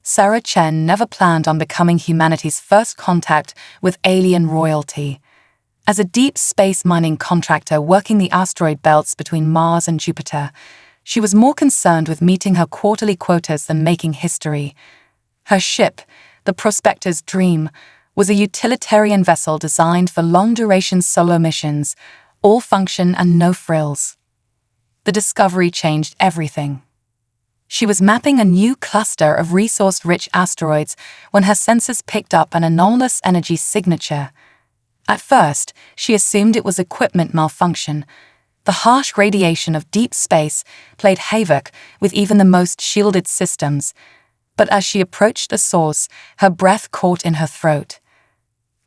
Sarah Chen never planned on becoming humanity's first contact with alien royalty. As a deep space mining contractor working the asteroid belts between Mars and Jupiter, she was more concerned with meeting her quarterly quotas than making history. Her ship, the Prospector's Dream, was a utilitarian vessel designed for long-duration solo missions, all function and no frills. The discovery changed everything. She was mapping a new cluster of resource-rich asteroids when her sensors picked up an anomalous energy signature. At first, she assumed it was equipment malfunction. The harsh radiation of deep space played havoc with even the most shielded systems. But as she approached the source, her breath caught in her throat.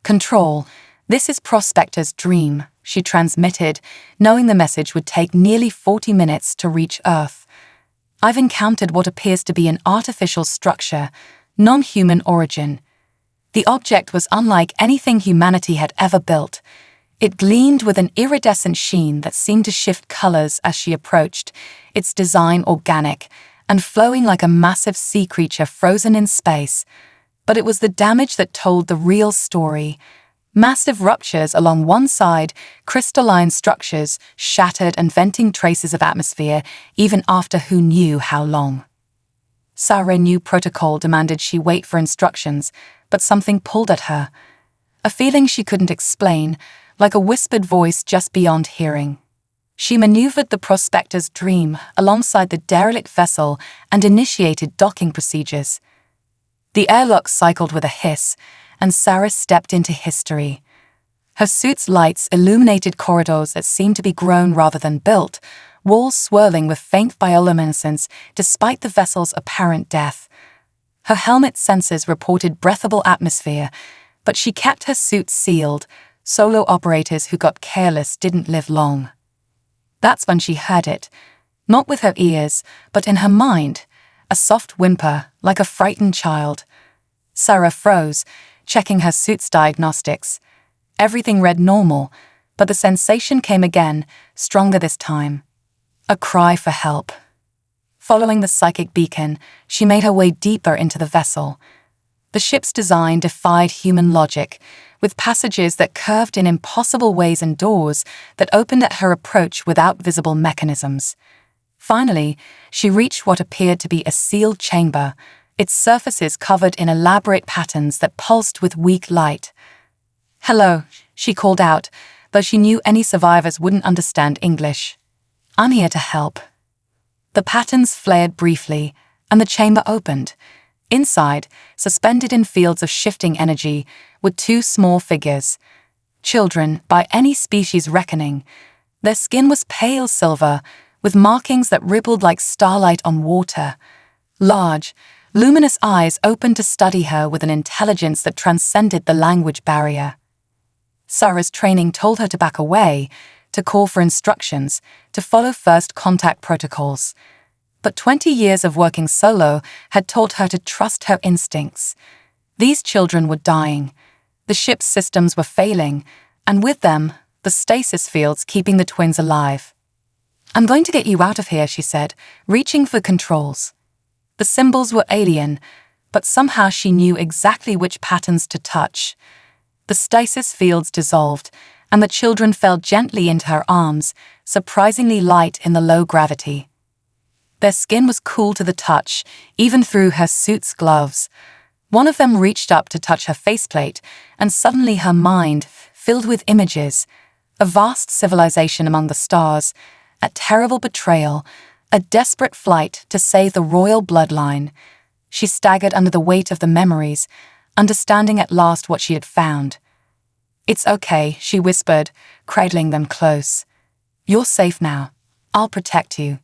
"Control, this is Prospector's Dream," she transmitted, knowing the message would take nearly 40 minutes to reach Earth. "I've encountered what appears to be an artificial structure, non-human origin. The object was unlike anything humanity had ever built. It gleamed with an iridescent sheen that seemed to shift colors as she approached, its design organic, and flowing like a massive sea creature frozen in space. But it was the damage that told the real story. Massive ruptures along one side, crystalline structures shattered and venting traces of atmosphere even after who knew how long. Sarah knew protocol demanded she wait for instructions, but something pulled at her. A feeling she couldn't explain, like a whispered voice just beyond hearing. She maneuvered the Prospector's Dream alongside the derelict vessel and initiated docking procedures. The airlock cycled with a hiss, and Sarah stepped into history. Her suit's lights illuminated corridors that seemed to be grown rather than built, walls swirling with faint bioluminescence despite the vessel's apparent death. Her helmet sensors reported breathable atmosphere, but she kept her suit sealed. Solo operators who got careless didn't live long. That's when she heard it, not with her ears, but in her mind, a soft whimper, like a frightened child. Sarah froze, checking her suit's diagnostics. Everything read normal, but the sensation came again, stronger this time. A cry for help. Following the psychic beacon, she made her way deeper into the vessel. The ship's design defied human logic, with passages that curved in impossible ways and doors that opened at her approach without visible mechanisms. Finally, she reached what appeared to be a sealed chamber, its surfaces covered in elaborate patterns that pulsed with weak light. "Hello," she called out, though she knew any survivors wouldn't understand English. "I'm here to help." The patterns flared briefly, and the chamber opened. Inside, suspended in fields of shifting energy, were two small figures. Children, by any species reckoning. Their skin was pale silver, with markings that rippled like starlight on water. Large, luminous eyes opened to study her with an intelligence that transcended the language barrier. Sarah's training told her to back away, to call for instructions, to follow first contact protocols. But 20 years of working solo had taught her to trust her instincts. These children were dying. The ship's systems were failing, and with them, the stasis fields keeping the twins alive. "I'm going to get you out of here," she said, reaching for controls. The symbols were alien, but somehow she knew exactly which patterns to touch. The stasis fields dissolved, and the children fell gently into her arms, surprisingly light in the low gravity. Their skin was cool to the touch, even through her suit's gloves. One of them reached up to touch her faceplate, and suddenly her mind filled with images. A vast civilization among the stars, a terrible betrayal, a desperate flight to save the royal bloodline. She staggered under the weight of the memories, understanding at last what she had found. "It's okay," she whispered, cradling them close. "You're safe now. I'll protect you."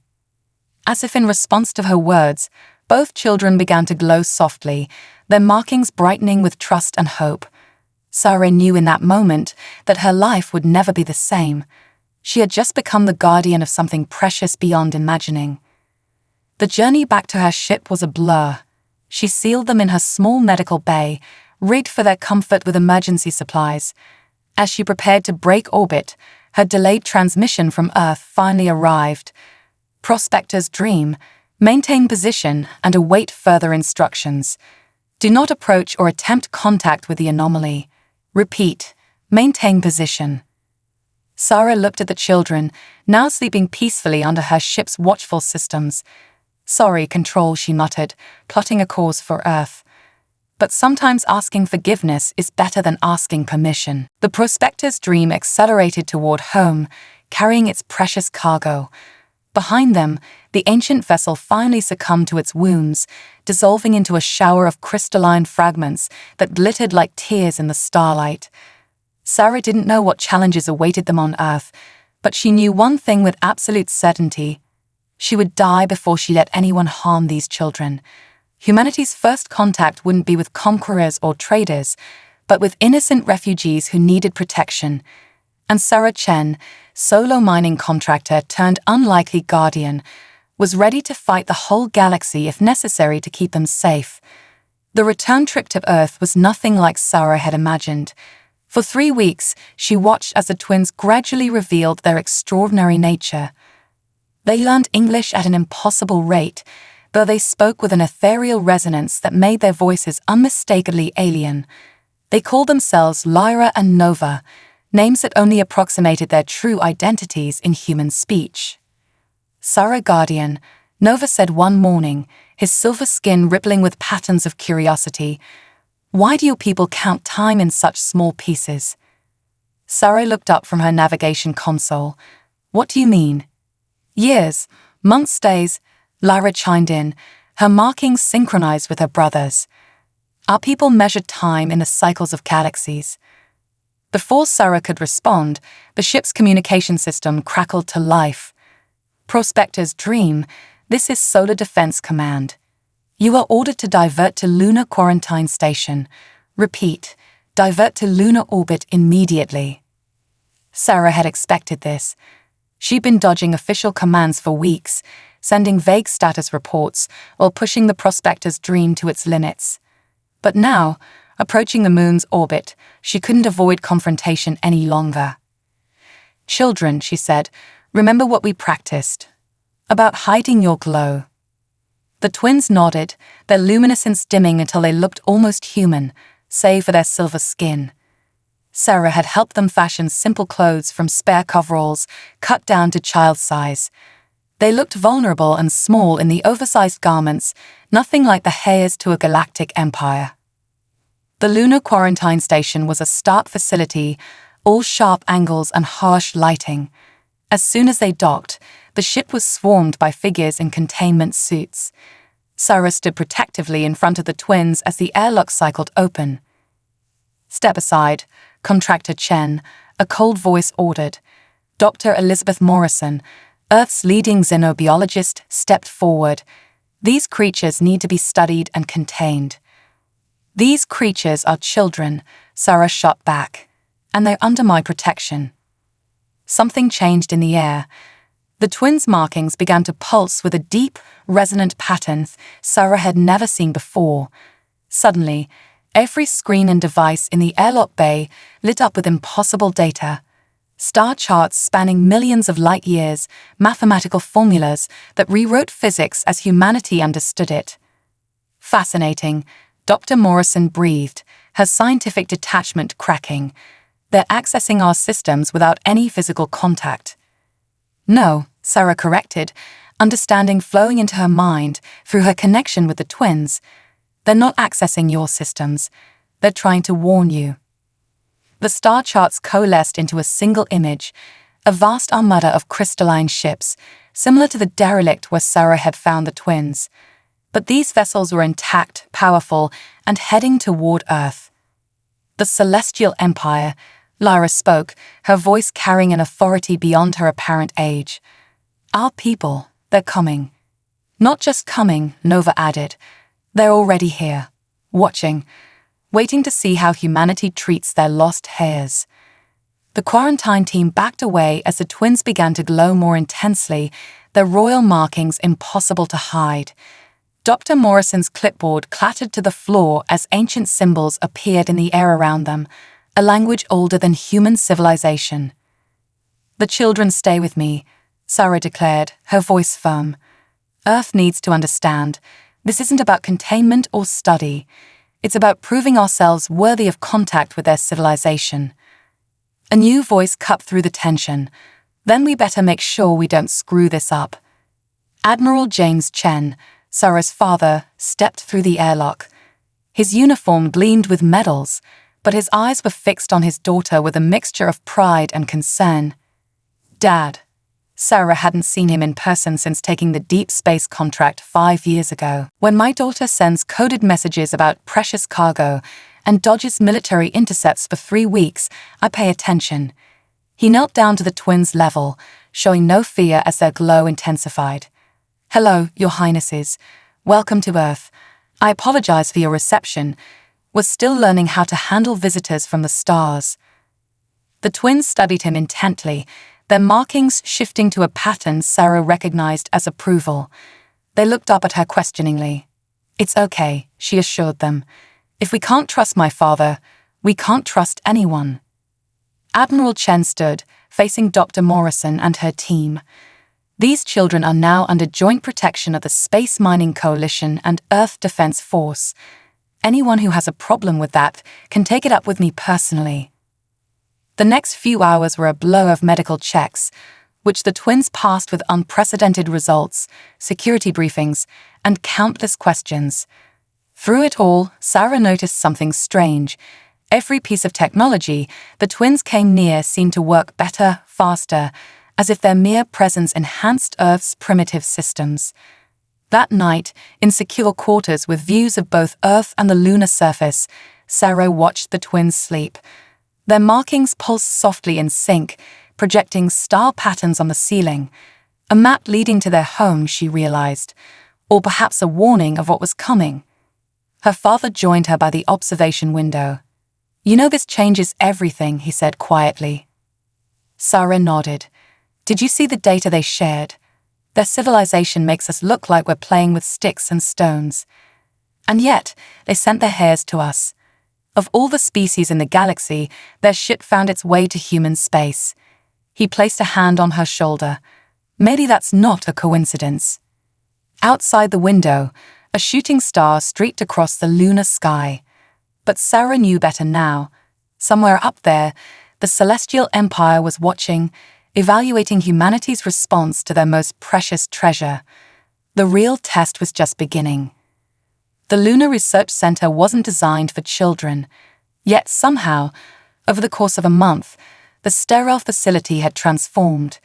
As if in response to her words, both children began to glow softly, their markings brightening with trust and hope. Sarah knew in that moment that her life would never be the same. She had just become the guardian of something precious beyond imagining. The journey back to her ship was a blur. She sealed them in her small medical bay, rigged for their comfort with emergency supplies. As she prepared to break orbit, her delayed transmission from Earth finally arrived. Prospector's Dream, Maintain position and await further instructions. Do not approach or attempt contact with the anomaly. Repeat, maintain position. Sarah looked at the children, now sleeping peacefully under her ship's watchful systems. Sorry, Control, she muttered, plotting a course for Earth. But sometimes asking forgiveness is better than asking permission. The prospector's dream accelerated toward home, carrying its precious cargo. Behind them, the ancient vessel finally succumbed to its wounds, dissolving into a shower of crystalline fragments that glittered like tears in the starlight. Sarah didn't know what challenges awaited them on Earth, but she knew one thing with absolute certainty. She would die before she let anyone harm these children. Humanity's first contact wouldn't be with conquerors or traders, but with innocent refugees who needed protection. And Sarah Chen, solo mining contractor turned unlikely guardian, was ready to fight the whole galaxy if necessary to keep them safe. The return trip to Earth was nothing like Sarah had imagined. For 3 weeks, she watched as the twins gradually revealed their extraordinary nature. They learned English at an impossible rate, though they spoke with an ethereal resonance that made their voices unmistakably alien. They called themselves Lyra and Nova, names that only approximated their true identities in human speech. Sarah Guardian, Nova said one morning, his silver skin rippling with patterns of curiosity. Why do you people count time in such small pieces? Sarah looked up from her navigation console. What do you mean? Years, months, days, Lyra chimed in, her markings synchronized with her brother's. Our people measured time in the cycles of galaxies. Before Sarah could respond, the ship's communication system crackled to life. Prospector's dream, this is Solar Defense Command. You are ordered to divert to Lunar Quarantine Station. Repeat, divert to lunar orbit immediately. Sarah had expected this. She'd been dodging official commands for weeks, sending vague status reports while pushing the Prospector's dream to its limits. But now, approaching the moon's orbit, she couldn't avoid confrontation any longer. Children, she said, remember what we practiced. About hiding your glow. The twins nodded, their luminescence dimming until they looked almost human, save for their silver skin. Sarah had helped them fashion simple clothes from spare coveralls, cut down to child size. They looked vulnerable and small in the oversized garments, nothing like the heirs to a galactic empire. The Lunar Quarantine Station was a stark facility, all sharp angles and harsh lighting. As soon as they docked, the ship was swarmed by figures in containment suits. Sarah stood protectively in front of the twins as the airlock cycled open. Step aside, Contractor Chen, a cold voice ordered. Dr. Elizabeth Morrison, Earth's leading xenobiologist, stepped forward. These creatures need to be studied and contained. These creatures are children, Sarah shot back, and they're under my protection. Something changed in the air. The twins' markings began to pulse with a deep, resonant pattern Sarah had never seen before. Suddenly, every screen and device in the airlock bay lit up with impossible data. Star charts spanning millions of light years, mathematical formulas that rewrote physics as humanity understood it. Fascinating, Dr. Morrison breathed, her scientific detachment cracking. They're accessing our systems without any physical contact. No, Sarah corrected, understanding flowing into her mind through her connection with the twins. They're not accessing your systems. They're trying to warn you. The star charts coalesced into a single image, a vast armada of crystalline ships, similar to the derelict where Sarah had found the twins. But these vessels were intact, powerful, and heading toward Earth. The Celestial Empire, Lyra spoke, her voice carrying an authority beyond her apparent age. Our people, they're coming. Not just coming, Nova added. They're already here, watching, waiting to see how humanity treats their lost heirs. The quarantine team backed away as the twins began to glow more intensely, their royal markings impossible to hide. Dr. Morrison's clipboard clattered to the floor as ancient symbols appeared in the air around them, a language older than human civilization. The children stay with me, Sarah declared, her voice firm. Earth needs to understand. This isn't about containment or study. It's about proving ourselves worthy of contact with their civilization. A new voice cut through the tension. Then we better make sure we don't screw this up. Admiral James Chen, Sarah's father, stepped through the airlock. His uniform gleamed with medals, but his eyes were fixed on his daughter with a mixture of pride and concern. Dad. Sarah hadn't seen him in person since taking the deep space contract 5 years ago. When my daughter sends coded messages about precious cargo and dodges military intercepts for 3 weeks, I pay attention. He knelt down to the twins' level, showing no fear as their glow intensified. Hello, Your Highnesses. Welcome to Earth. I apologize for your reception. Was still learning how to handle visitors from the stars. The twins studied him intently, their markings shifting to a pattern Sarah recognized as approval. They looked up at her questioningly. It's okay, she assured them. If we can't trust my father, we can't trust anyone. Admiral Chen stood, facing Dr. Morrison and her team. These children are now under joint protection of the Space Mining Coalition and Earth Defense Force. Anyone who has a problem with that can take it up with me personally. The next few hours were a blow of medical checks, which the twins passed with unprecedented results, security briefings, and countless questions. Through it all, Sarah noticed something strange. Every piece of technology the twins came near seemed to work better, faster, as if their mere presence enhanced Earth's primitive systems. That night, in secure quarters with views of both Earth and the lunar surface, Sarah watched the twins sleep. Their markings pulsed softly in sync, projecting star patterns on the ceiling. A map leading to their home, she realized, or perhaps a warning of what was coming. Her father joined her by the observation window. You know this changes everything, he said quietly. Sarah nodded. Did you see the data they shared? Their civilization makes us look like we're playing with sticks and stones. And yet, they sent their heirs to us. Of all the species in the galaxy, their ship found its way to human space. He placed a hand on her shoulder. Maybe that's not a coincidence. Outside the window, a shooting star streaked across the lunar sky. But Sarah knew better now. Somewhere up there, the Celestial Empire was watching, evaluating humanity's response to their most precious treasure. The real test was just beginning. The Lunar Research Center wasn't designed for children, yet somehow, over the course of a month, the sterile facility had transformed.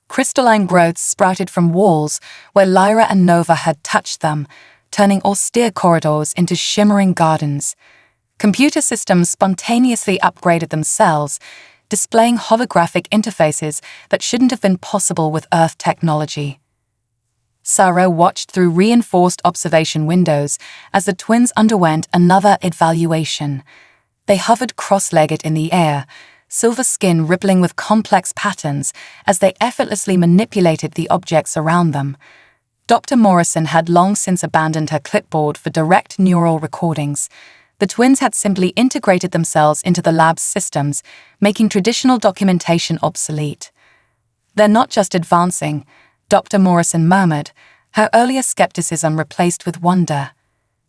Crystalline growths sprouted from walls where Lyra and Nova had touched them, turning austere corridors into shimmering gardens. Computer systems spontaneously upgraded themselves, displaying holographic interfaces that shouldn't have been possible with Earth technology. Sarah watched through reinforced observation windows as the twins underwent another evaluation. They hovered cross-legged in the air, silver skin rippling with complex patterns as they effortlessly manipulated the objects around them. Dr. Morrison had long since abandoned her clipboard for direct neural recordings. The twins had simply integrated themselves into the lab's systems, making traditional documentation obsolete. They're not just advancing, Dr. Morrison murmured, her earlier skepticism replaced with wonder.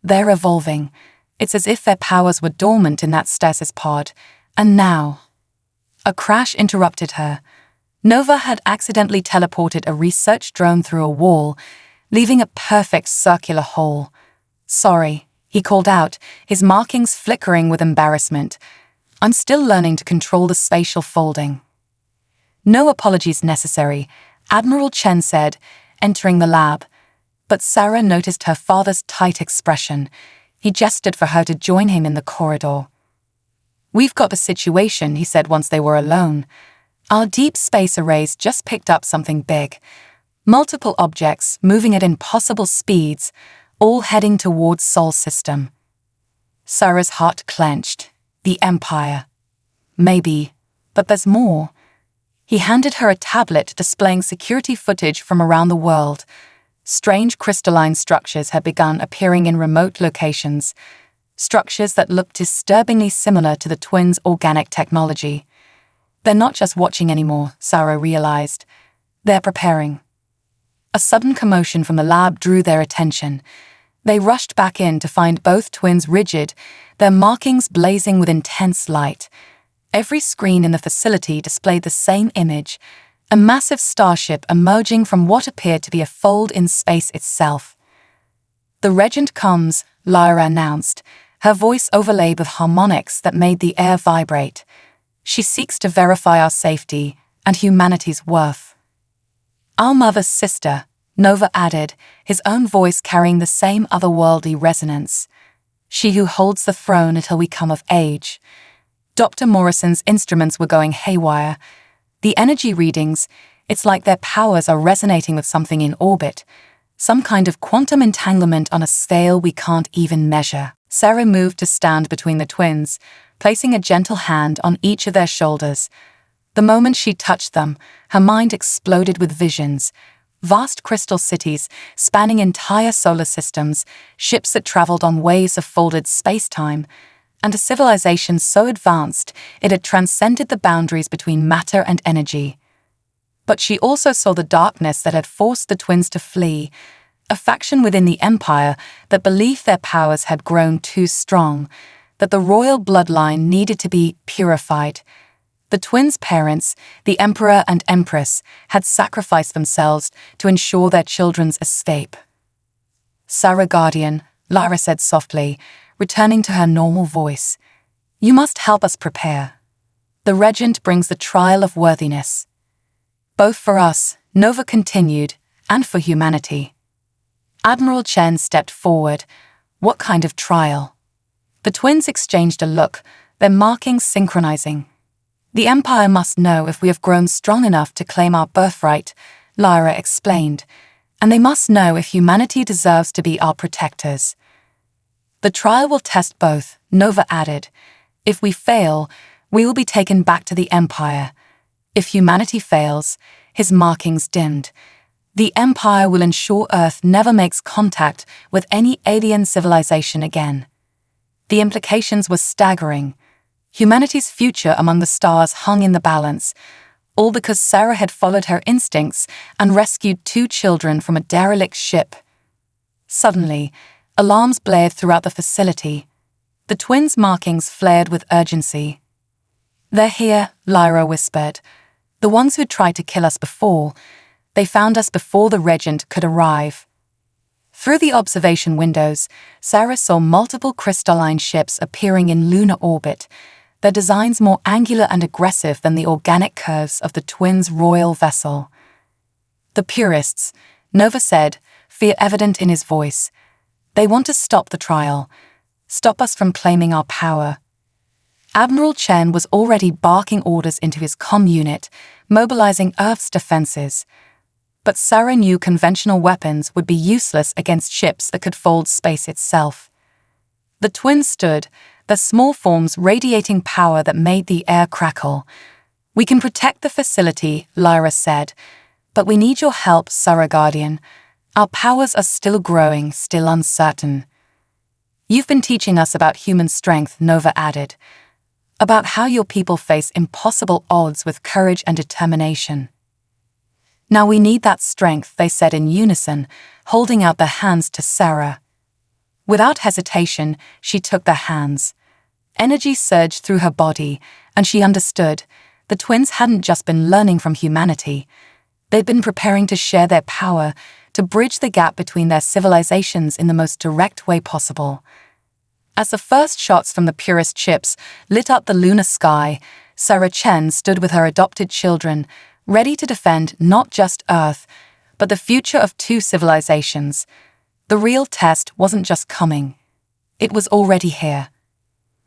They're evolving. It's as if their powers were dormant in that stasis pod. And now... A crash interrupted her. Nova had accidentally teleported a research drone through a wall, leaving a perfect circular hole. Sorry, he called out, his markings flickering with embarrassment. I'm still learning to control the spatial folding. No apologies necessary, Admiral Chen said, entering the lab. But Sarah noticed her father's tight expression. He gestured for her to join him in the corridor. We've got a situation, he said once they were alone. Our deep space arrays just picked up something big. Multiple objects moving at impossible speeds, all heading towards Sol System. Sarah's heart clenched. The Empire. Maybe, but there's more. He handed her a tablet displaying security footage from around the world. Strange crystalline structures had begun appearing in remote locations, structures that looked disturbingly similar to the twins' organic technology. They're not just watching anymore, Sarah realized. They're preparing. A sudden commotion from the lab drew their attention. They rushed back in to find both twins rigid, their markings blazing with intense light. Every screen in the facility displayed the same image, a massive starship emerging from what appeared to be a fold in space itself. "The regent comes," Lyra announced, her voice overlaid with harmonics that made the air vibrate. "She seeks to verify our safety and humanity's worth." "Our mother's sister," Nova added, his own voice carrying the same otherworldly resonance. "She who holds the throne until we come of age." Dr. Morrison's instruments were going haywire. The energy readings, it's like their powers are resonating with something in orbit, some kind of quantum entanglement on a scale we can't even measure. Sarah moved to stand between the twins, placing a gentle hand on each of their shoulders. The moment she touched them, her mind exploded with visions. Vast crystal cities spanning entire solar systems, ships that traveled on waves of folded space-time, and a civilization so advanced it had transcended the boundaries between matter and energy. But she also saw the darkness that had forced the twins to flee, a faction within the Empire that believed their powers had grown too strong, that the royal bloodline needed to be purified. The twins' parents, the Emperor and Empress, had sacrificed themselves to ensure their children's escape. "Sarah Guardian," Lyra said softly, returning to her normal voice, "you must help us prepare. The regent brings the trial of worthiness. Both for us," Nova continued, "and for humanity." Admiral Chen stepped forward. "What kind of trial?" The twins exchanged a look, their markings synchronizing. "The Empire must know if we have grown strong enough to claim our birthright," Lyra explained, "and they must know if humanity deserves to be our protectors." "The trial will test both," Nova added. "If we fail, we will be taken back to the Empire. If humanity fails," his markings dimmed, "the Empire will ensure Earth never makes contact with any alien civilization again." The implications were staggering. Humanity's future among the stars hung in the balance, all because Sarah had followed her instincts and rescued 2 children from a derelict ship. Suddenly, alarms blared throughout the facility. The twins' markings flared with urgency. "They're here," Lyra whispered. "The ones who tried to kill us before. They found us before the regent could arrive." Through the observation windows, Sarah saw multiple crystalline ships appearing in lunar orbit, their designs more angular and aggressive than the organic curves of the twins' royal vessel. "The purists," Nova said, fear evident in his voice. "They want to stop the trial, stop us from claiming our power." Admiral Chen was already barking orders into his comm unit, mobilizing Earth's defenses. But Sarah knew conventional weapons would be useless against ships that could fold space itself. The twins stood, their small forms radiating power that made the air crackle. "We can protect the facility," Lyra said, "but we need your help, Sarah Guardian. Our powers are still growing, still uncertain." "You've been teaching us about human strength," Nova added, "about how your people face impossible odds with courage and determination." "Now we need that strength," they said in unison, holding out their hands to Sarah. Without hesitation, she took their hands. Energy surged through her body, and she understood. The twins hadn't just been learning from humanity. They'd been preparing to share their power, to bridge the gap between their civilizations in the most direct way possible. As the first shots from the purest ships lit up the lunar sky, Sarah Chen stood with her adopted children, ready to defend not just Earth, but the future of 2 civilizations. The real test wasn't just coming. It was already here.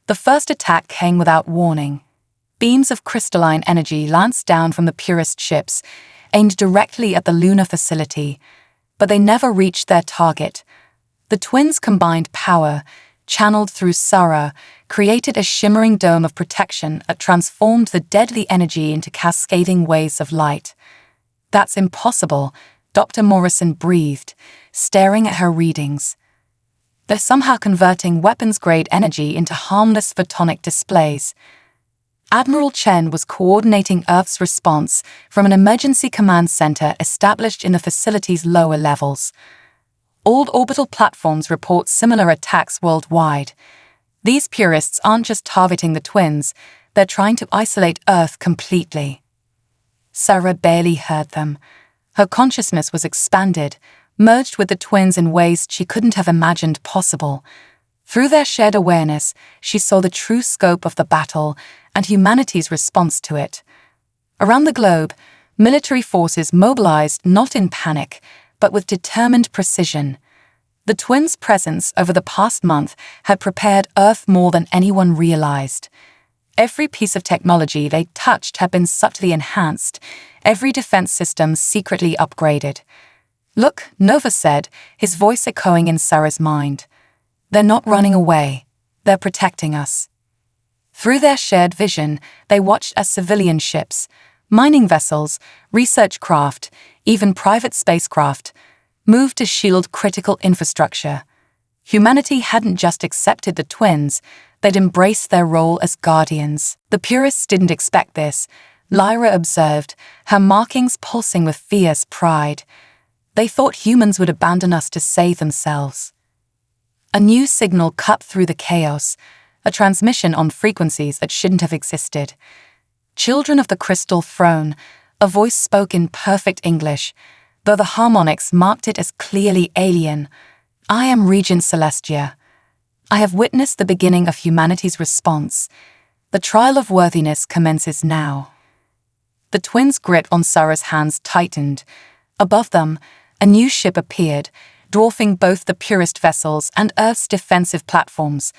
The first attack came without warning. Beams of crystalline energy lanced down from the purest ships, aimed directly at the lunar facility, but they never reached their target. The twins' combined power, channeled through Sarah, created a shimmering dome of protection that transformed the deadly energy into cascading waves of light. "That's impossible," Dr. Morrison breathed, staring at her readings. "They're somehow converting weapons-grade energy into harmless photonic displays." Admiral Chen was coordinating Earth's response from an emergency command center established in the facility's lower levels. All orbital platforms report similar attacks worldwide. These purists aren't just targeting the twins, they're trying to isolate Earth completely. Sarah barely heard them. Her consciousness was expanded, merged with the twins in ways she couldn't have imagined possible. Through their shared awareness, she saw the true scope of the battle and humanity's response to it. Around the globe, military forces mobilized not in panic, but with determined precision. The twins' presence over the past month had prepared Earth more than anyone realized. Every piece of technology they touched had been subtly enhanced, every defense system secretly upgraded. "Look," Nova said, his voice echoing in Sarah's mind. "They're not running away. They're protecting us." Through their shared vision, they watched as civilian ships, mining vessels, research craft, even private spacecraft, moved to shield critical infrastructure. Humanity hadn't just accepted the twins, they'd embraced their role as guardians. The purists didn't expect this, Lyra observed, her markings pulsing with fierce pride. They thought humans would abandon us to save themselves. A new signal cut through the chaos, a transmission on frequencies that shouldn't have existed. "Children of the Crystal Throne," a voice spoke in perfect English, though the harmonics marked it as clearly alien. "I am Regent Celestia. I have witnessed the beginning of humanity's response. The trial of worthiness commences now." The twins' grip on Sarah's hands tightened. Above them, a new ship appeared, dwarfing both the purist vessels and Earth's defensive platforms.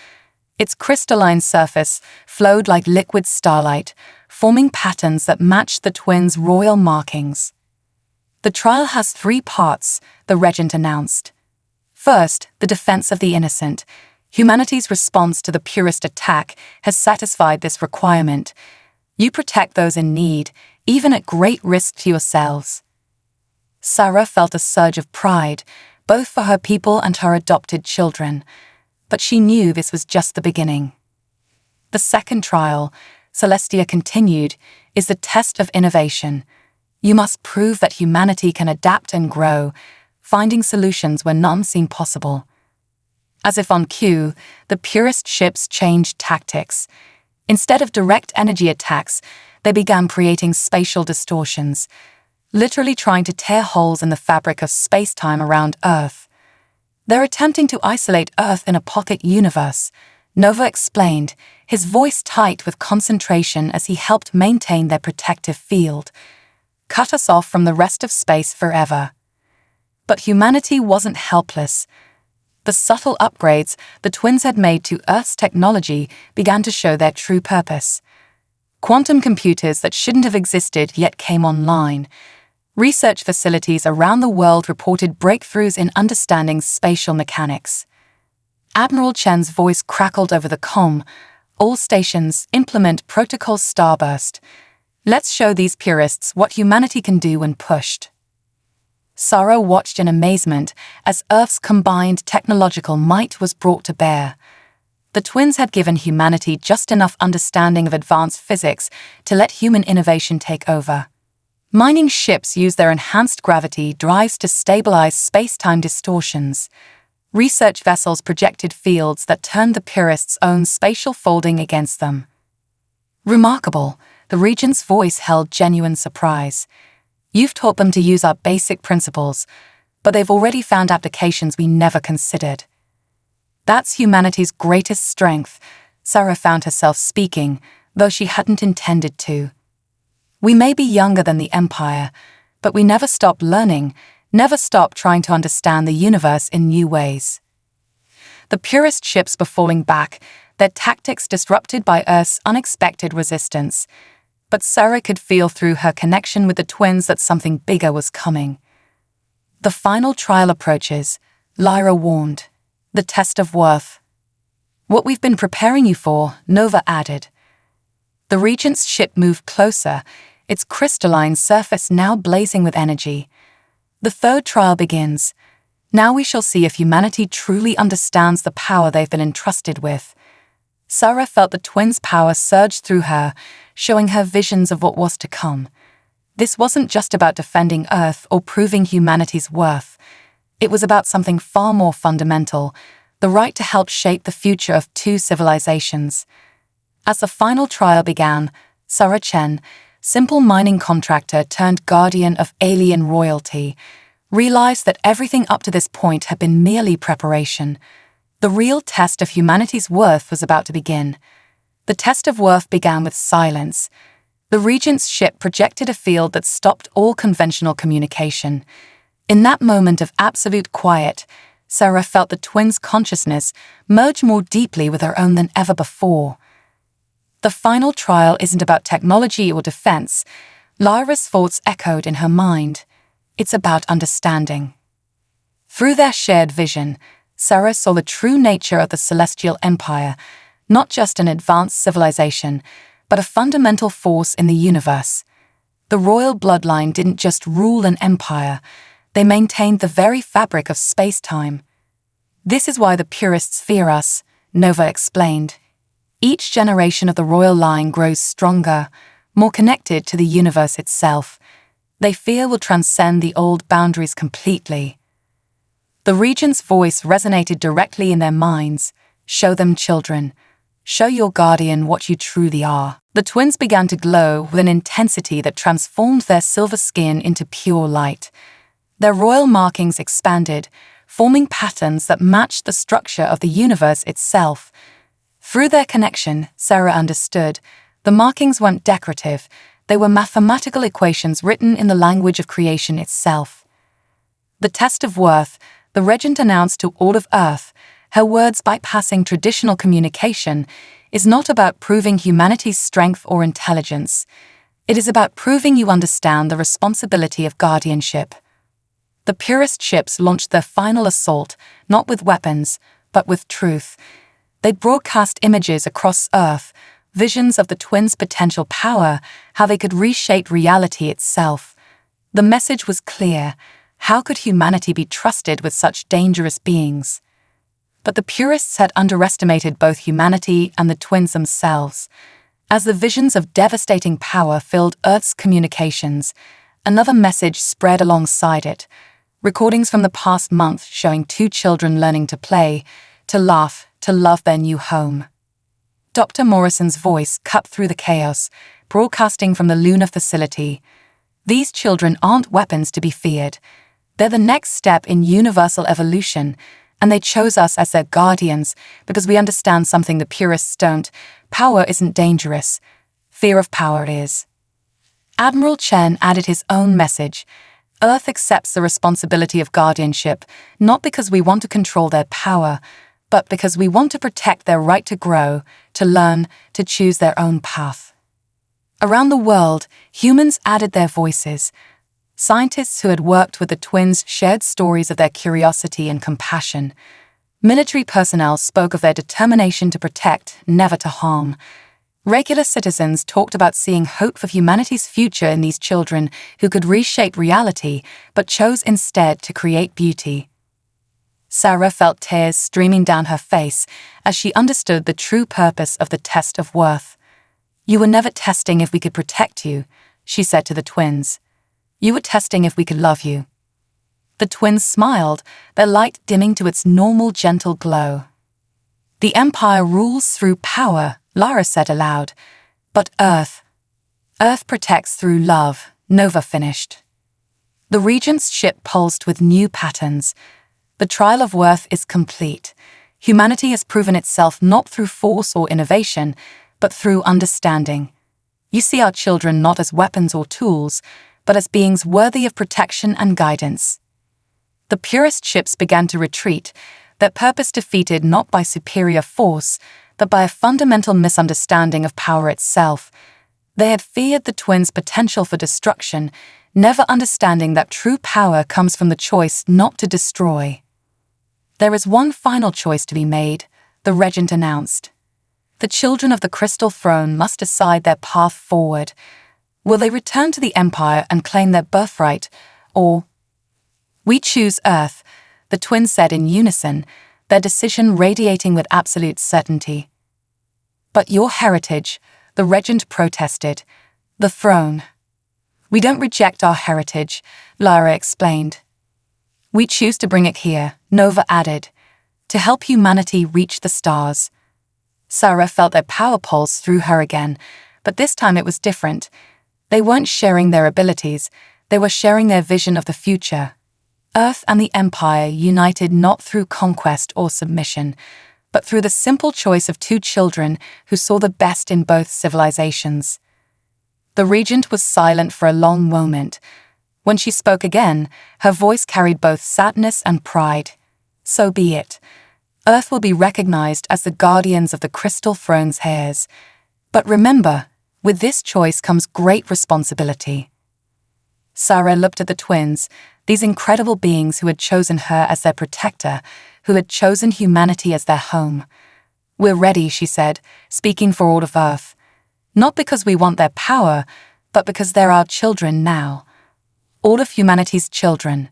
Its crystalline surface flowed like liquid starlight, forming patterns that matched the twins' royal markings. "The trial has 3 parts," the regent announced. "First, the defense of the innocent. Humanity's response to the purist attack has satisfied this requirement. You protect those in need, even at great risk to yourselves." Sarah felt a surge of pride, both for her people and her adopted children, but she knew this was just the beginning. "The second trial," Celestia continued, "is the test of innovation. You must prove that humanity can adapt and grow, finding solutions where none seem possible." As if on cue, the purist ships changed tactics. Instead of direct energy attacks, they began creating spatial distortions, literally trying to tear holes in the fabric of space-time around Earth. "They're attempting to isolate Earth in a pocket universe," Nova explained, his voice tight with concentration as he helped maintain their protective field. "Cut us off from the rest of space forever." But humanity wasn't helpless. The subtle upgrades the twins had made to Earth's technology began to show their true purpose. Quantum computers that shouldn't have existed yet came online. Research facilities around the world reported breakthroughs in understanding spatial mechanics. Admiral Chen's voice crackled over the comm. "All stations, implement Protocol Starburst. Let's show these purists what humanity can do when pushed." Sarah watched in amazement as Earth's combined technological might was brought to bear. The twins had given humanity just enough understanding of advanced physics to let human innovation take over. Mining ships use their enhanced gravity drives to stabilize space-time distortions. Research vessels projected fields that turned the purists' own spatial folding against them. "Remarkable," the regent's voice held genuine surprise. "You've taught them to use our basic principles, but they've already found applications we never considered." "That's humanity's greatest strength," Sarah found herself speaking, though she hadn't intended to. "We may be younger than the Empire, but we never stopped learning, never stopped trying to understand the universe in new ways." The purist ships were falling back, their tactics disrupted by Earth's unexpected resistance. But Sarah could feel through her connection with the twins that something bigger was coming. "The final trial approaches," Lyra warned. "The test of worth." "What we've been preparing you for," Nova added. The Regent's ship moved closer, its crystalline surface now blazing with energy. "The third trial begins. Now we shall see if humanity truly understands the power they've been entrusted with." Sarah felt the twins' power surge through her, showing her visions of what was to come. This wasn't just about defending Earth or proving humanity's worth. It was about something far more fundamental, the right to help shape the future of two civilizations. As the final trial began, Sarah Chen, simple mining contractor turned guardian of alien royalty, realized that everything up to this point had been merely preparation. The real test of humanity's worth was about to begin. The test of worth began with silence. The Regent's ship projected a field that stopped all conventional communication. In that moment of absolute quiet, Sarah felt the twins' consciousness merge more deeply with her own than ever before. The final trial isn't about technology or defense. Lyra's thoughts echoed in her mind. It's about understanding. Through their shared vision, Sarah saw the true nature of the Celestial Empire, not just an advanced civilization, but a fundamental force in the universe. The royal bloodline didn't just rule an empire, they maintained the very fabric of space-time. This is why the purists fear us, Nova explained. Each generation of the royal line grows stronger, more connected to the universe itself. They fear will transcend the old boundaries completely. The Regent's voice resonated directly in their minds. Show them, children. Show your guardian what you truly are. The twins began to glow with an intensity that transformed their silver skin into pure light. Their royal markings expanded, forming patterns that matched the structure of the universe itself. Through their connection, Sarah understood, the markings weren't decorative, they were mathematical equations written in the language of creation itself. The test of worth, the Regent announced to all of Earth, her words bypassing traditional communication, is not about proving humanity's strength or intelligence. It is about proving you understand the responsibility of guardianship. The purist ships launched their final assault, not with weapons, but with truth. They broadcast images across Earth, visions of the twins' potential power, how they could reshape reality itself. The message was clear. How could humanity be trusted with such dangerous beings? But the purists had underestimated both humanity and the twins themselves. As the visions of devastating power filled Earth's communications, another message spread alongside it. Recordings from the past month showing two children learning to play, to laugh, to love their new home. Dr. Morrison's voice cut through the chaos, broadcasting from the lunar facility. These children aren't weapons to be feared. They're the next step in universal evolution, and they chose us as their guardians because we understand something the purists don't. Power isn't dangerous. Fear of power is. Admiral Chen added his own message. Earth accepts the responsibility of guardianship, not because we want to control their power, but because we want to protect their right to grow, to learn, to choose their own path. Around the world, humans added their voices. Scientists who had worked with the twins shared stories of their curiosity and compassion. Military personnel spoke of their determination to protect, never to harm. Regular citizens talked about seeing hope for humanity's future in these children who could reshape reality, but chose instead to create beauty. Sarah felt tears streaming down her face as she understood the true purpose of the test of worth. You were never testing if we could protect you, she said to the twins. You were testing if we could love you. The twins smiled, their light dimming to its normal gentle glow. The Empire rules through power, Lyra said aloud. But Earth protects through love, Nova finished. The Regent's ship pulsed with new patterns. The trial of worth is complete. Humanity has proven itself not through force or innovation, but through understanding. You see our children not as weapons or tools, but as beings worthy of protection and guidance. The purist ships began to retreat, their purpose defeated not by superior force, but by a fundamental misunderstanding of power itself. They had feared the twins' potential for destruction, never understanding that true power comes from the choice not to destroy. There is one final choice to be made, the Regent announced. The children of the Crystal Throne must decide their path forward. Will they return to the Empire and claim their birthright, or... We choose Earth, the twins said in unison, their decision radiating with absolute certainty. "But your heritage," the regent protested. "The throne." "We don't reject our heritage," Lyra explained. "We choose to bring it here," Nova added, "to help humanity reach the stars." Sarah felt their power pulse through her again, but this time it was different. They weren't sharing their abilities, they were sharing their vision of the future. Earth and the Empire united not through conquest or submission, but through the simple choice of two children who saw the best in both civilizations. The regent was silent for a long moment. When she spoke again, her voice carried both sadness and pride. "So be it. Earth will be recognized as the guardians of the Crystal Throne's heirs. But remember, with this choice comes great responsibility." Sarah looked at the twins, these incredible beings who had chosen her as their protector, who had chosen humanity as their home. "We're ready," she said, speaking for all of Earth. "Not because we want their power, but because they're our children now. All of humanity's children."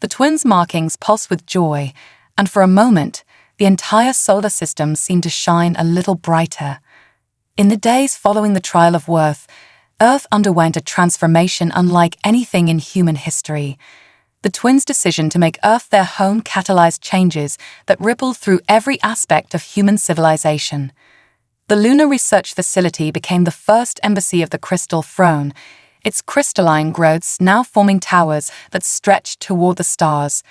The twins' markings pulsed with joy, and for a moment, the entire solar system seemed to shine a little brighter. In the days following the trial of worth, Earth underwent a transformation unlike anything in human history. The twins' decision to make Earth their home catalyzed changes that rippled through every aspect of human civilization. The Lunar Research Facility became the first embassy of the Crystal Throne, its crystalline growths now forming towers that stretched toward the stars.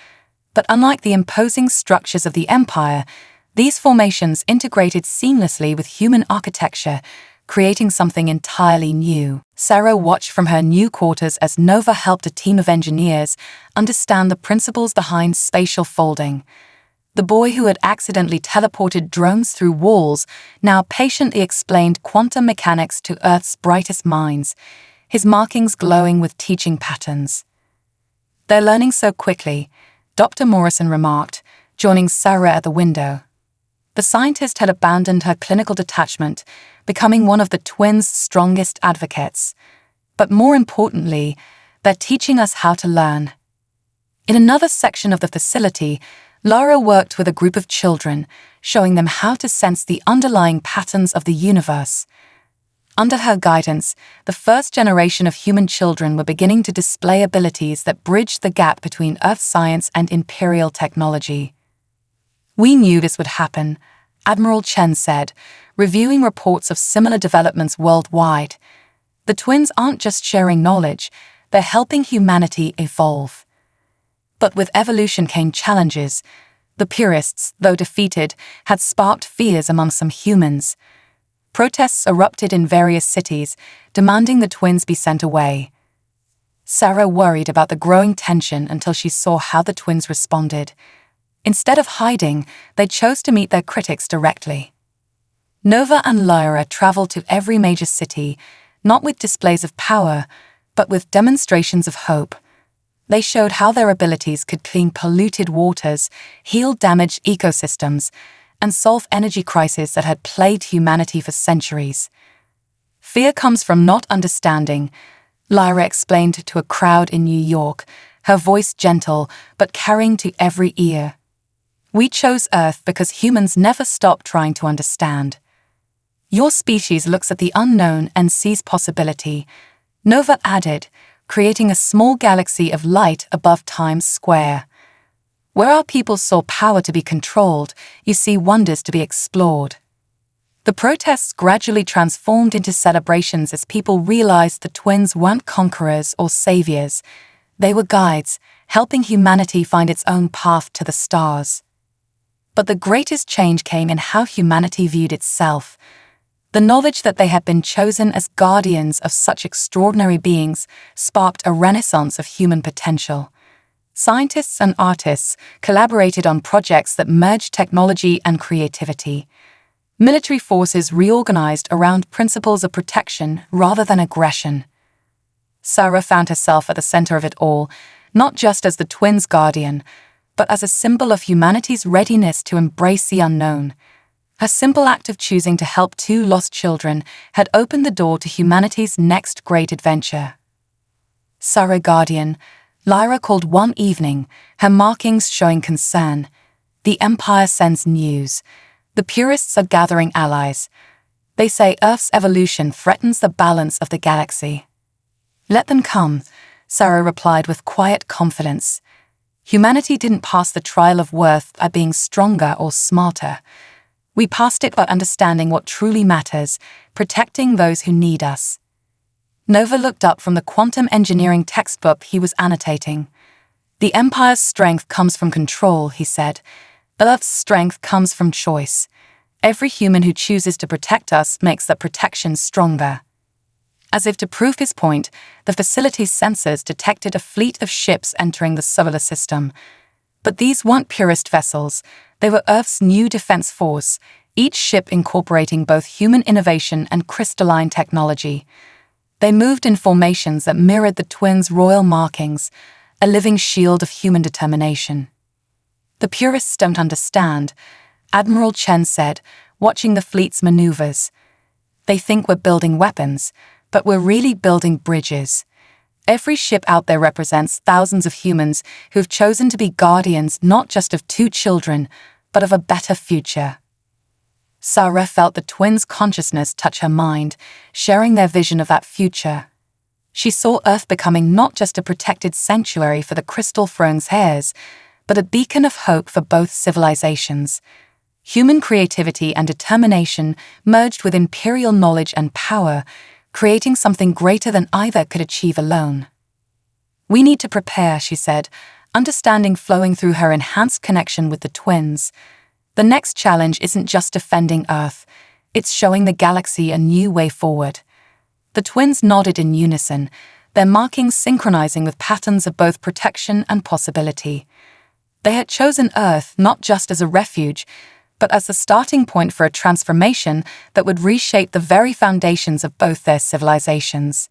But unlike the imposing structures of the Empire, these formations integrated seamlessly with human architecture, creating something entirely new. Sarah watched from her new quarters as Nova helped a team of engineers understand the principles behind spatial folding. The boy who had accidentally teleported drones through walls now patiently explained quantum mechanics to Earth's brightest minds, his markings glowing with teaching patterns. "They're learning so quickly," Dr. Morrison remarked, joining Sarah at the window. The scientist had abandoned her clinical detachment, becoming one of the twins' strongest advocates. "But more importantly, they're teaching us how to learn." In another section of the facility, Lara worked with a group of children, showing them how to sense the underlying patterns of the universe. Under her guidance, the first generation of human children were beginning to display abilities that bridged the gap between Earth science and Imperial technology. "We knew this would happen," Admiral Chen said, reviewing reports of similar developments worldwide. "The twins aren't just sharing knowledge, they're helping humanity evolve." But with evolution came challenges. The purists, though defeated, had sparked fears among some humans. Protests erupted in various cities, demanding the twins be sent away. Sarah worried about the growing tension until she saw how the twins responded. Instead of hiding, they chose to meet their critics directly. Nova and Lyra traveled to every major city, not with displays of power, but with demonstrations of hope. They showed how their abilities could clean polluted waters, heal damaged ecosystems, and solve energy crises that had plagued humanity for centuries. "Fear comes from not understanding," Lyra explained to a crowd in New York, her voice gentle but carrying to every ear. "We chose Earth because humans never stop trying to understand. Your species looks at the unknown and sees possibility," Nova added, creating a small galaxy of light above Times Square. "Where our people saw power to be controlled, you see wonders to be explored." The protests gradually transformed into celebrations as people realized the twins weren't conquerors or saviors. They were guides, helping humanity find its own path to the stars. But the greatest change came in how humanity viewed itself. The knowledge that they had been chosen as guardians of such extraordinary beings sparked a renaissance of human potential. Scientists and artists collaborated on projects that merged technology and creativity. Military forces reorganized around principles of protection rather than aggression. Sarah found herself at the center of it all, not just as the twins' guardian, but as a symbol of humanity's readiness to embrace the unknown. Her simple act of choosing to help two lost children had opened the door to humanity's next great adventure. "Sarah Guardian," Lyra called one evening, her markings showing concern. "The Empire sends news. The purists are gathering allies. They say Earth's evolution threatens the balance of the galaxy. Let them come, Sarah replied with quiet confidence. Humanity didn't pass the trial of worth by being stronger or smarter. We passed it by understanding what truly matters, protecting those who need us. Nova looked up from the quantum engineering textbook he was annotating. The Empire's strength comes from control, he said. Earth's strength comes from choice. Every human who chooses to protect us makes that protection stronger. As if to prove his point, the facility's sensors detected a fleet of ships entering the solar system. But these weren't purist vessels. They were Earth's new defense force, each ship incorporating both human innovation and crystalline technology. They moved in formations that mirrored the twins' royal markings, a living shield of human determination. The purists don't understand, Admiral Chen said, watching the fleet's maneuvers. They think we're building weapons, but we're really building bridges. Every ship out there represents thousands of humans who've chosen to be guardians not just of 2 children, but of a better future. Sarah felt the twins' consciousness touch her mind, sharing their vision of that future. She saw Earth becoming not just a protected sanctuary for the Crystal Throne's heirs, but a beacon of hope for both civilizations. Human creativity and determination merged with imperial knowledge and power, creating something greater than either could achieve alone. We need to prepare, she said, understanding flowing through her enhanced connection with the twins. The next challenge isn't just defending Earth, it's showing the galaxy a new way forward. The twins nodded in unison, their markings synchronizing with patterns of both protection and possibility. They had chosen Earth not just as a refuge, but as the starting point for a transformation that would reshape the very foundations of both their civilizations.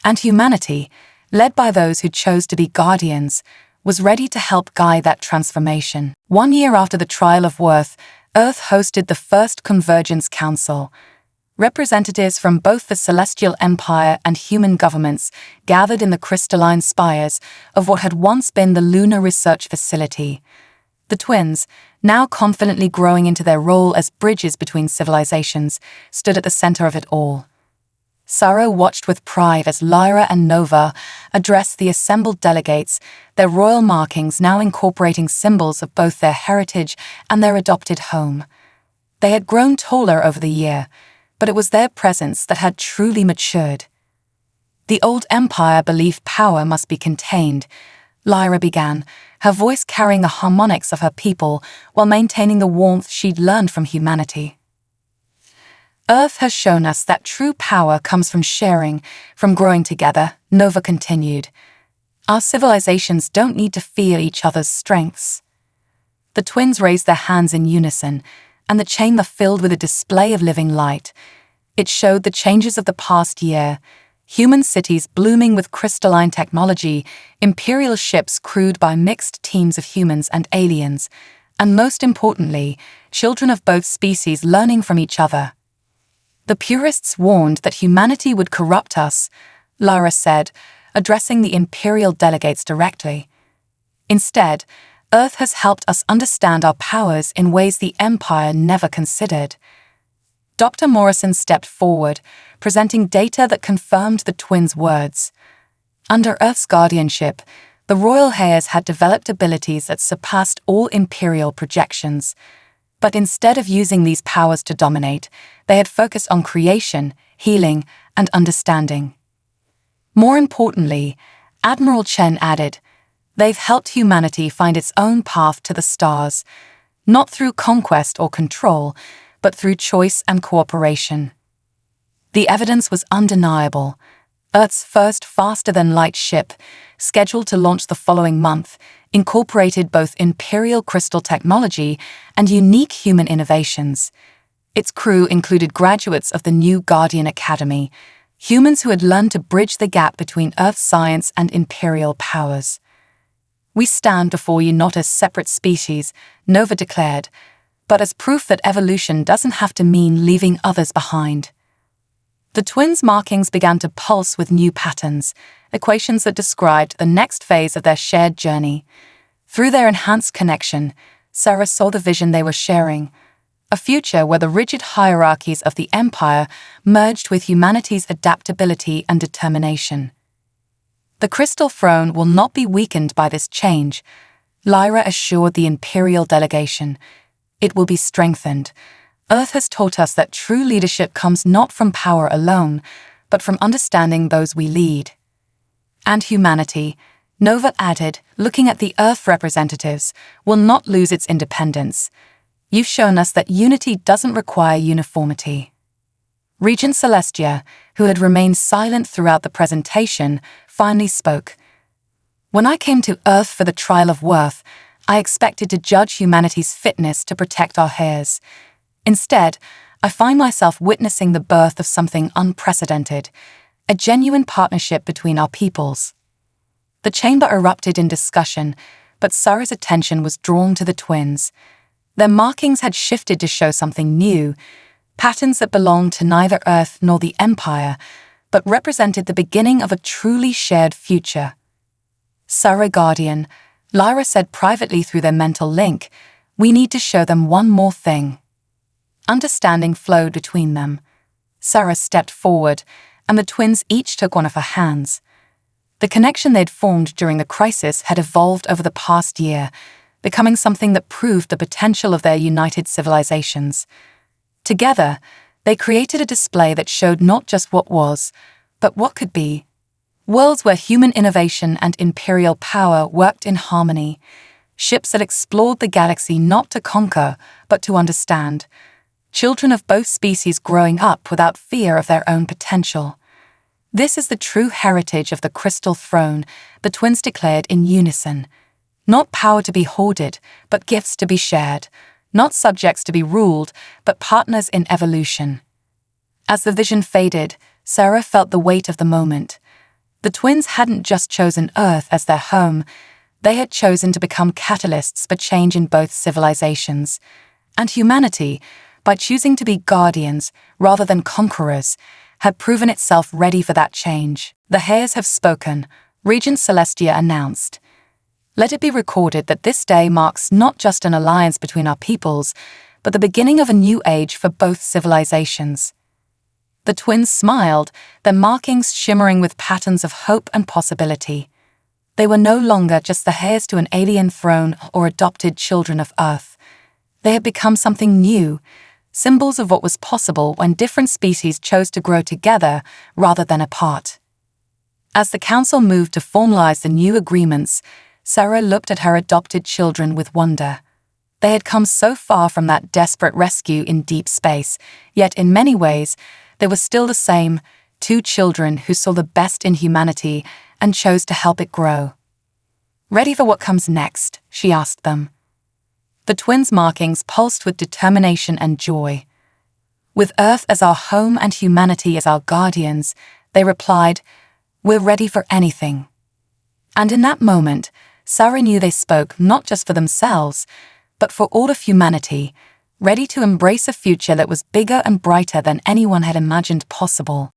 And humanity, led by those who chose to be guardians, was ready to help guide that transformation. 1 year after the trial of worth, Earth hosted the first Convergence Council. Representatives from both the Celestial Empire and human governments gathered in the crystalline spires of what had once been the Lunar Research Facility. The twins, now confidently growing into their role as bridges between civilizations, stood at the center of it all. Sarah watched with pride as Lyra and Nova addressed the assembled delegates, their royal markings now incorporating symbols of both their heritage and their adopted home. They had grown taller over the year, but it was their presence that had truly matured. The old empire believed power must be contained, Lyra began, her voice carrying the harmonics of her people while maintaining the warmth she'd learned from humanity. Earth has shown us that true power comes from sharing, from growing together, Nova continued. Our civilizations don't need to fear each other's strengths. The twins raised their hands in unison, and the chamber filled with a display of living light. It showed the changes of the past year, human cities blooming with crystalline technology, imperial ships crewed by mixed teams of humans and aliens, and most importantly, children of both species learning from each other. The purists warned that humanity would corrupt us, Lara said, addressing the imperial delegates directly. Instead, Earth has helped us understand our powers in ways the Empire never considered. Dr. Morrison stepped forward, presenting data that confirmed the twins' words. Under Earth's guardianship, the royal heirs had developed abilities that surpassed all imperial projections. But instead of using these powers to dominate, they had focused on creation, healing, and understanding. More importantly, Admiral Chen added, they've helped humanity find its own path to the stars, not through conquest or control, but through choice and cooperation. The evidence was undeniable. Earth's first faster-than-light ship, scheduled to launch the following month, incorporated both imperial crystal technology and unique human innovations. Its crew included graduates of the new Guardian Academy, humans who had learned to bridge the gap between Earth science and imperial powers. We stand before you not as separate species, Nova declared, but as proof that evolution doesn't have to mean leaving others behind. The twins' markings began to pulse with new patterns, equations that described the next phase of their shared journey. Through their enhanced connection, Sarah saw the vision they were sharing, a future where the rigid hierarchies of the Empire merged with humanity's adaptability and determination. The Crystal Throne will not be weakened by this change, Lyra assured the Imperial delegation. It will be strengthened. Earth has taught us that true leadership comes not from power alone, but from understanding those we lead. And humanity, Nova added, looking at the Earth representatives, will not lose its independence. You've shown us that unity doesn't require uniformity. Regent Celestia, who had remained silent throughout the presentation, finally spoke. When I came to Earth for the trial of worth, I expected to judge humanity's fitness to protect our heirs. Instead, I find myself witnessing the birth of something unprecedented, a genuine partnership between our peoples. The chamber erupted in discussion, but Sarah's attention was drawn to the twins. Their markings had shifted to show something new, patterns that belonged to neither Earth nor the Empire, but represented the beginning of a truly shared future. Sarah Guardian, Lyra said privately through their mental link, we need to show them one more thing. Understanding flowed between them. Sarah stepped forward, and the twins each took one of her hands. The connection they'd formed during the crisis had evolved over the past year, becoming something that proved the potential of their united civilizations. Together, they created a display that showed not just what was, but what could be. Worlds where human innovation and imperial power worked in harmony. Ships that explored the galaxy not to conquer, but to understand. Children of both species growing up without fear of their own potential. This is the true heritage of the Crystal Throne, the twins declared in unison. Not power to be hoarded, but gifts to be shared. Not subjects to be ruled, but partners in evolution. As the vision faded, Sarah felt the weight of the moment. The twins hadn't just chosen Earth as their home, they had chosen to become catalysts for change in both civilizations. And humanity, by choosing to be guardians rather than conquerors, had proven itself ready for that change. The Heirs have spoken, Regent Celestia announced. Let it be recorded that this day marks not just an alliance between our peoples, but the beginning of a new age for both civilizations. The twins smiled, their markings shimmering with patterns of hope and possibility. They were no longer just the heirs to an alien throne or adopted children of Earth. They had become something new, symbols of what was possible when different species chose to grow together rather than apart. As the council moved to formalize the new agreements, Sarah looked at her adopted children with wonder. They had come so far from that desperate rescue in deep space, yet in many ways, they were still the same, two children who saw the best in humanity and chose to help it grow. Ready for what comes next? She asked them. The twins' markings pulsed with determination and joy. With Earth as our home and humanity as our guardians, they replied, we're ready for anything. And in that moment, Sarah knew they spoke not just for themselves, but for all of humanity, ready to embrace a future that was bigger and brighter than anyone had imagined possible.